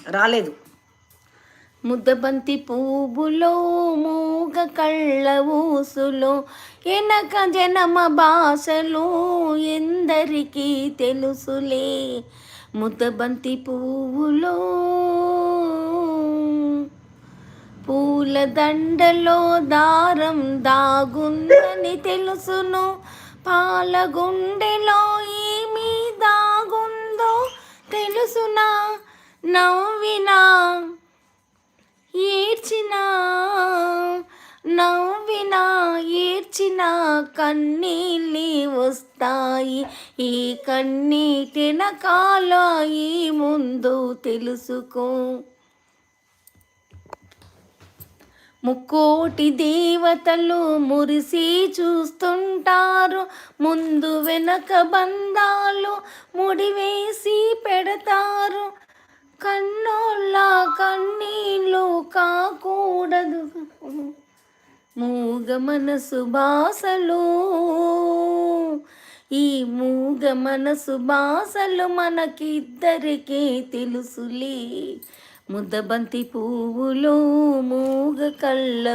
రాలేదు. ముద్దబంతి పువ్వులో మూగ కళ్ళ ఊసులో ఎనక జనమ భాషలు ఎందరికీ తెలుసులే. ముద్దబంతి పువ్వులో పూల దండలో దారం దాగుందని తెలుసును. పాల గుండెలో ఏమి దాగుందో తెలుసునా. నవ్వినా ఏడ్చినా, నవ్వినా ఏడ్చినా కన్నీళ్ళే వస్తాయి. ఈ కన్నీటెనకాల ఈ ముందు తెలుసుకో. ముక్కోటి దేవతలు మురిసి చూస్తుంటారు. ముందు వెనక బంధాలు ముడివేసి పెడతారు. కన్నోళ్ళ కన్నీళ్ళు కాకూడదు. మూగ మనసు భాషలు, ఈ మూగ మనసు భాషలు మనకిద్దరికీ తెలుసులే. ముద్దబంతి పువ్వులో మూగ కళ్ళ